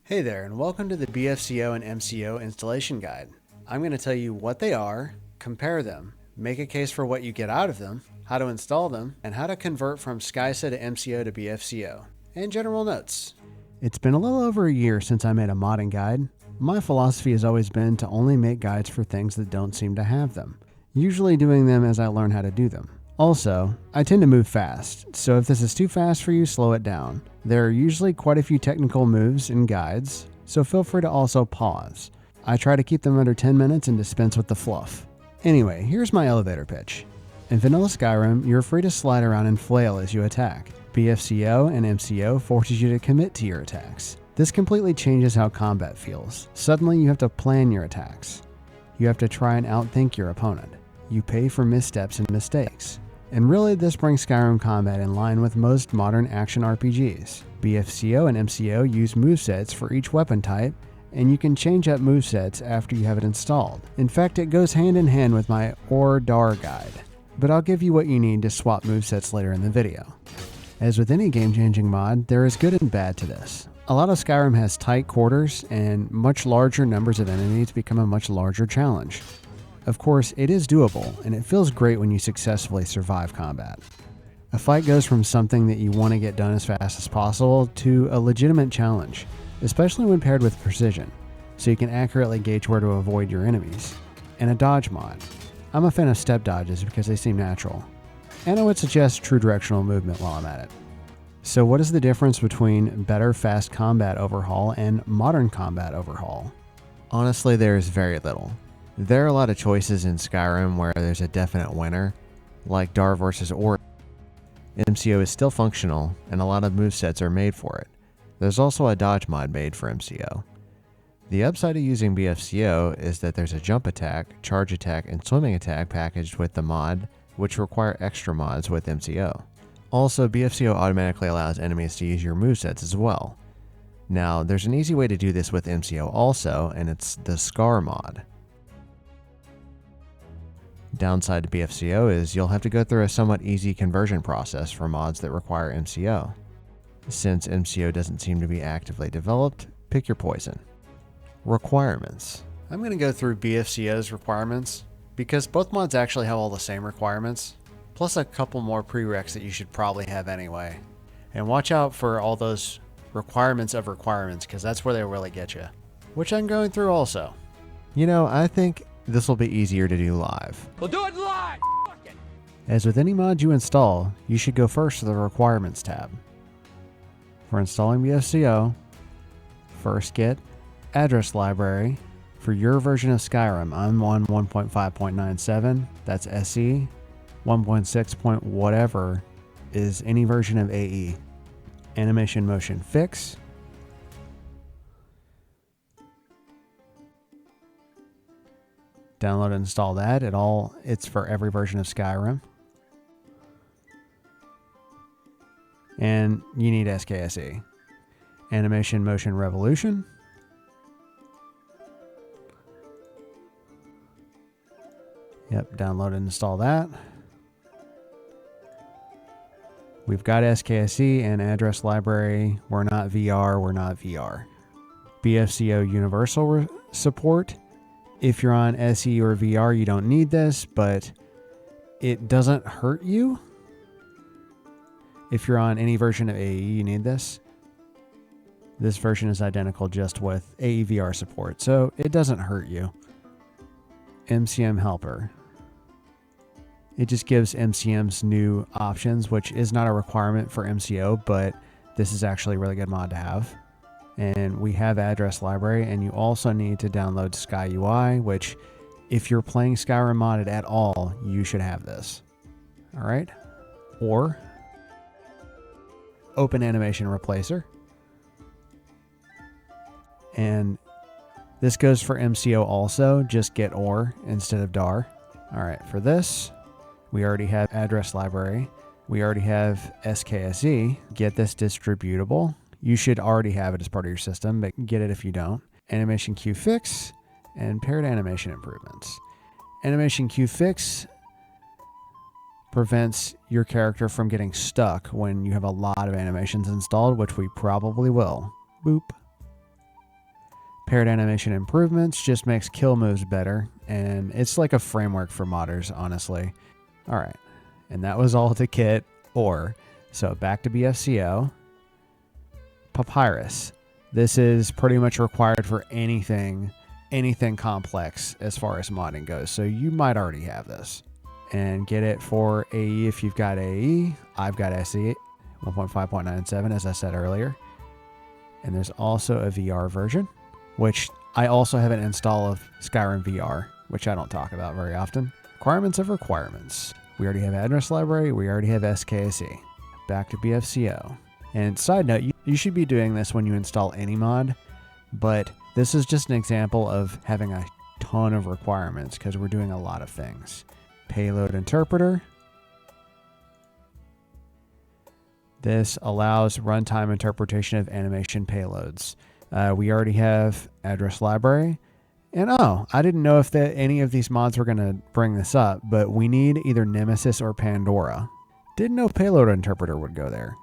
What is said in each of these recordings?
Hey there, and welcome to the BFCO and MCO installation guide. I'm going to tell you what they are, compare them, make a case for what you get out of them, how to install them, and how to convert from SkySA to MCO to BFCO, and general notes. It's been a little over a year since I made a modding guide. My philosophy has always been to only make guides for things that don't seem to have them, usually doing them as I learn how to do them. Also, I tend to move fast, so if this is too fast for you, slow it down. There are usually quite a few technical moves in guides, so feel free to also pause. I try to keep them under 10 minutes and dispense with the fluff. Anyway, here's my elevator pitch. In vanilla Skyrim, you're free to slide around and flail as you attack. BFCO and MCO forces you to commit to your attacks. This completely changes how combat feels. Suddenly you have to plan your attacks. You have to try and outthink your opponent. You pay for missteps and mistakes. And really, this brings Skyrim combat in line with most modern action RPGs. BFCO and MCO use movesets for each weapon type, and you can change up movesets after you have it installed. In fact, it goes hand in hand with my Dar guide, but I'll give you what you need to swap movesets later in the video. As with any game-changing mod, there is good and bad to this. A lot of Skyrim has tight quarters, and much larger numbers of enemies become a much larger challenge. Of course, it is doable, and it feels great when you successfully survive combat. A fight goes from something that you want to get done as fast as possible to a legitimate challenge, especially when paired with precision, so you can accurately gauge where to avoid your enemies. And a dodge mod. I'm a fan of step dodges because they seem natural, and I would suggest true directional movement while I'm at it. So what is the difference between better fast combat overhaul and modern combat overhaul? Honestly, there is very little. There are a lot of choices in Skyrim where there's a definite winner, like Dar versus Or. MCO is still functional, and a lot of movesets are made for it. There's also a dodge mod made for MCO. The upside of using BFCO is that there's a jump attack, charge attack, and swimming attack packaged with the mod, which require extra mods with MCO. Also, BFCO automatically allows enemies to use your movesets as well. Now, there's an easy way to do this with MCO also, and it's the Scar mod. Downside to BFCO is you'll have to go through a somewhat easy conversion process for mods that require MCO. Since MCO doesn't seem to be actively developed, pick your poison. Requirements. I'm going to go through BFCO's requirements because both mods actually have all the same requirements, plus a couple more prereqs that you should probably have anyway. And watch out for all those requirements of requirements because that's where they really get you, which I'm going through also. You know, I think this will be easier to do live. We'll do it live! As with any mod you install, you should go first to the Requirements tab. For installing BFCO, first get Address Library. For your version of Skyrim, I'm on 1.5.97, that's SE. 1.6. Whatever is any version of AE. Animation Motion Fix. Download and install that. It's for every version of Skyrim. And you need SKSE. Animation Motion Revolution. Yep, download and install that. We've got SKSE and Address Library. We're not VR. BFCO Universal Support. If you're on SE or VR, you don't need this, but it doesn't hurt you. If you're on any version of AE, you need this. This version is identical just with AE VR support, so it doesn't hurt you. MCM Helper. It just gives MCMs new options, which is not a requirement for MCO, but this is actually a really good mod to have. And we have Address Library, and you also need to download SkyUI, which if you're playing Skyrim modded at all, you should have this. All right. Or Open Animation Replacer. And this goes for MCO also, just get OR instead of DAR. All right, for this, we already have Address Library. We already have SKSE. Get this distributable. You should already have it as part of your system, but get it if you don't. Animation Queue Fix and paired animation improvements. Animation Queue Fix prevents your character from getting stuck when you have a lot of animations installed, which we probably will. Boop. Paired animation improvements just makes kill moves better, and it's like a framework for modders, honestly. All right, and that was all to kit or. So back to BFCO. Papyrus. This is pretty much required for anything complex as far as modding goes. So you might already have this. And get it for AE if you've got AE. I've got SE 1.5.97 as I said earlier. And there's also a VR version, which I also have an install of Skyrim VR, which I don't talk about very often. Requirements of requirements. We already have address library. We already have SKSE. Back to BFCO. And side note, you should be doing this when you install any mod, but this is just an example of having a ton of requirements because we're doing a lot of things. Payload interpreter. This allows runtime interpretation of animation payloads. We already have address library. And I didn't know if any of these mods were going to bring this up, but we need either Nemesis or Pandora. Didn't know payload interpreter would go there.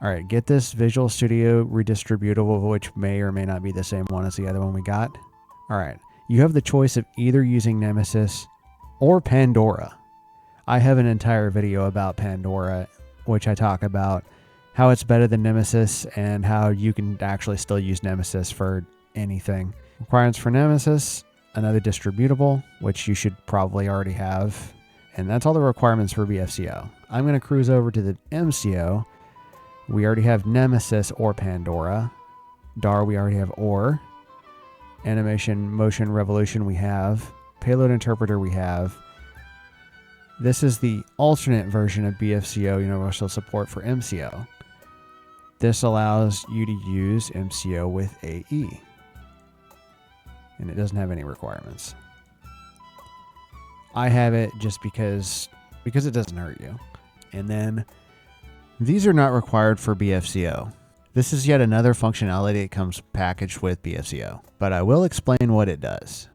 All right, get this Visual Studio redistributable, which may or may not be the same one as the other one we got. All right, you have the choice of either using Nemesis or Pandora. I have an entire video about Pandora, which I talk about how it's better than Nemesis and how you can actually still use Nemesis for anything. Requirements for Nemesis, another distributable, which you should probably already have. And that's all the requirements for BFCO. I'm going to cruise over to the MCO. We already have Nemesis or Pandora. DAR, we already have OR. Animation, Motion, Revolution, we have. Payload Interpreter, we have. This is the alternate version of BFCO Universal Support for MCO. This allows you to use MCO with AE. And it doesn't have any requirements. I have it just because it doesn't hurt you. And then these are not required for BFCO. This is yet another functionality that comes packaged with BFCO, but I will explain what it does.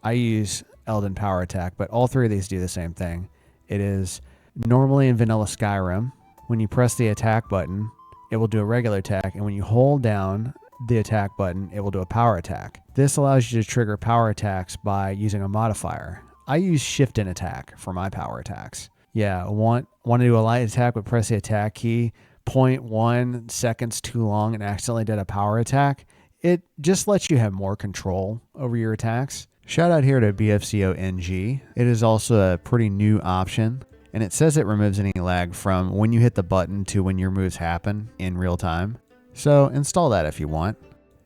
I use Elden Power Attack, but all three of these do the same thing. It is normally in vanilla Skyrim, when you press the attack button, it will do a regular attack, and when you hold down the attack button, it will do a power attack. This allows you to trigger power attacks by using a modifier. I use shift and attack for my power attacks. Yeah, want to do a light attack, but press the attack key 0.1 seconds too long and accidentally did a power attack. It just lets you have more control over your attacks. Shout out here to BFCO NG. It is also a pretty new option, and it says it removes any lag from when you hit the button to when your moves happen in real time. So install that if you want.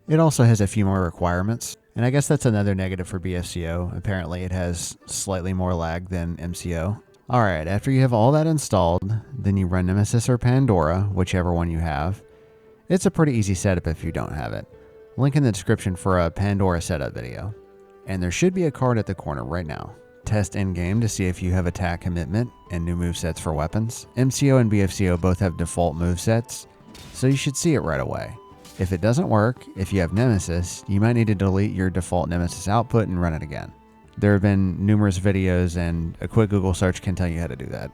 It also has a few more requirements, and I guess that's another negative for BFCO. Apparently it has slightly more lag than MCO. Alright, after you have all that installed, then you run Nemesis or Pandora, whichever one you have. It's a pretty easy setup if you don't have it. Link in the description for a Pandora setup video. And there should be a card at the corner right now. Test in-game to see if you have attack commitment and new movesets for weapons. MCO and BFCO both have default movesets, so you should see it right away. If it doesn't work, if you have Nemesis, you might need to delete your default Nemesis output and run it again. There have been numerous videos, and a quick Google search can tell you how to do that.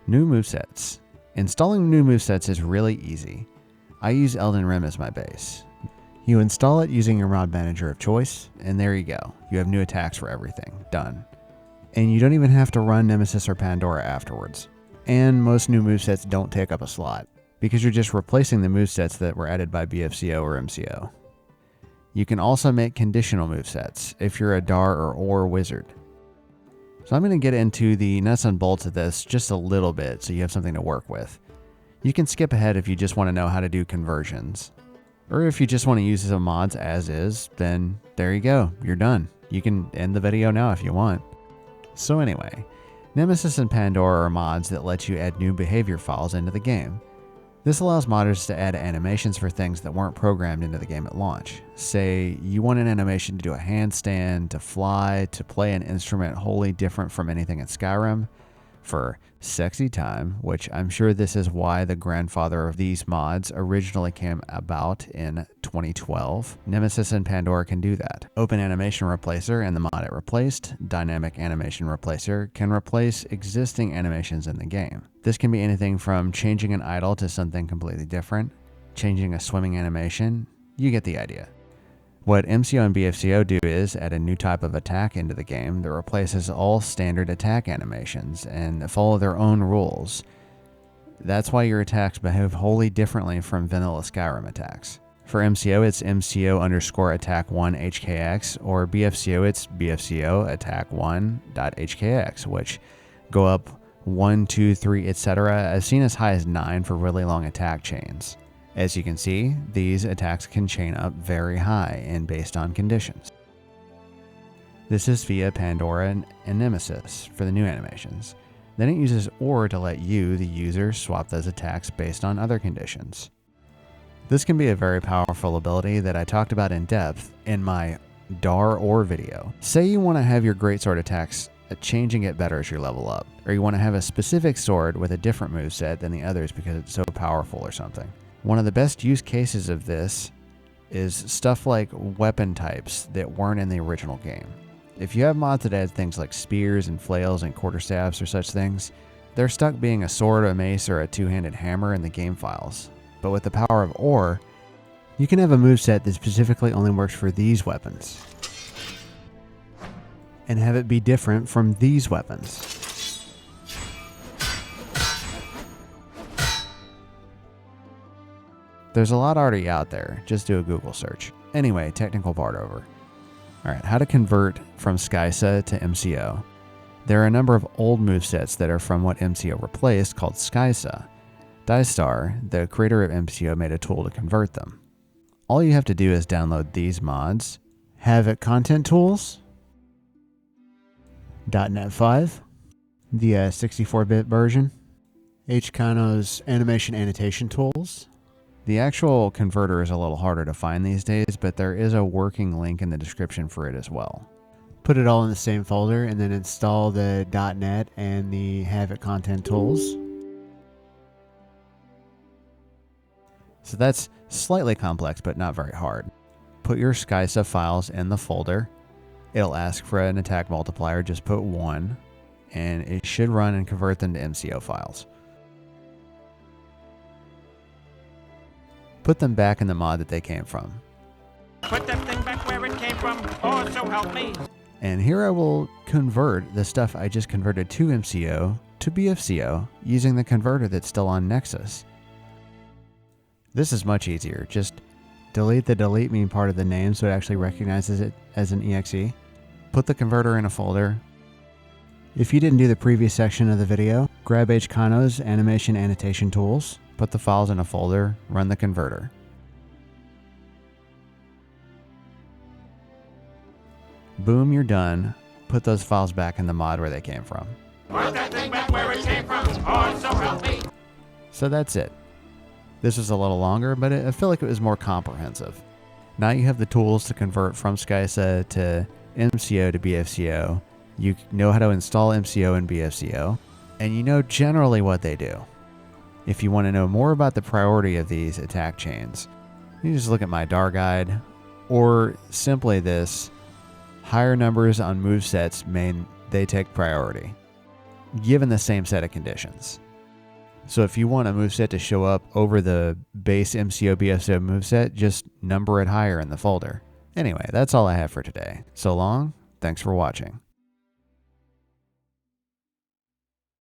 New movesets. Installing new movesets is really easy. I use Elden Ring as my base. You install it using your mod manager of choice, and there you go. You have new attacks for everything. Done. And you don't even have to run Nemesis or Pandora afterwards. And most new movesets don't take up a slot, because you're just replacing the movesets that were added by BFCO or MCO. You can also make conditional movesets if you're a DAR or OR wizard. So I'm going to get into the nuts and bolts of this just a little bit so you have something to work with. You can skip ahead if you just want to know how to do conversions. Or if you just want to use the mods as is, then there you go, you're done. You can end the video now if you want. So anyway, Nemesis and Pandora are mods that let you add new behavior files into the game. This allows modders to add animations for things that weren't programmed into the game at launch. Say you want an animation to do a handstand, to fly, to play an instrument wholly different from anything in Skyrim, for sexy time, which I'm sure this is why the grandfather of these mods originally came about in 2012. Nemesis and Pandora can do that. Open Animation Replacer and the mod it replaced, Dynamic Animation Replacer, can replace existing animations in the game. This can be anything from changing an idle to something completely different, changing a swimming animation, you get the idea. What MCO and BFCO do is add a new type of attack into the game that replaces all standard attack animations and follow their own rules. That's why your attacks behave wholly differently from vanilla Skyrim attacks. For MCO, it's MCO underscore attack 1 HKX, or BFCO, it's BFCO attack 1.HKX, which go up 1, 2, 3, etc., as seen as high as 9 for really long attack chains. As you can see, these attacks can chain up very high and based on conditions. This is via Pandora and Nemesis for the new animations. Then it uses OR to let you, the user, swap those attacks based on other conditions. This can be a very powerful ability that I talked about in depth in my DAR OR video. Say you want to have your greatsword attacks change and get better as you level up, or you want to have a specific sword with a different moveset than the others because it's so powerful or something. One of the best use cases of this is stuff like weapon types that weren't in the original game. If you have mods that add things like spears and flails and quarterstaffs or such things, they're stuck being a sword, a mace, or a two-handed hammer in the game files. But with the power of OR, you can have a moveset that specifically only works for these weapons, and have it be different from these weapons. There's a lot already out there, just do a Google search. Anyway, technical part over. Alright, how to convert from SkySA to MCO. There are a number of old movesets that are from what MCO replaced called SkySA. Dystar, the creator of MCO, made a tool to convert them. All you have to do is download these mods, Havok Content Tools, .NET 5, the 64-bit version, hkanno's Animation Annotation Tools. The actual converter is a little harder to find these days, but there is a working link in the description for it as well. Put it all in the same folder and then install the .NET and the Havok Content Tools. So that's slightly complex, but not very hard. Put your SkySA files in the folder. It'll ask for an attack multiplier, just put 1, and it should run and convert them to MCO files. Put them back in the mod that they came from. Put that thing back where it came from, oh so help me. And here I will convert the stuff I just converted to MCO to BFCO using the converter that's still on Nexus. This is much easier. Just delete the delete me part of the name so it actually recognizes it as an exe. Put the converter in a folder. If you didn't do the previous section of the video, grab hkanno's Animation Annotation Tools, put the files in a folder, run the converter. Boom, you're done. Put those files back in the mod where they came from. Put that thing back where it came from, oh so help me. So that's it. This was a little longer, but I feel like it was more comprehensive. Now you have the tools to convert from SkySA to MCO to BFCO. You know how to install MCO and BFCO, and you know generally what they do. If you want to know more about the priority of these attack chains, you just look at my DAR guide, or simply this: higher numbers on movesets they take priority, given the same set of conditions. So if you want a moveset to show up over the base MCO BFCO moveset, just number it higher in the folder. Anyway, that's all I have for today. So long, thanks for watching.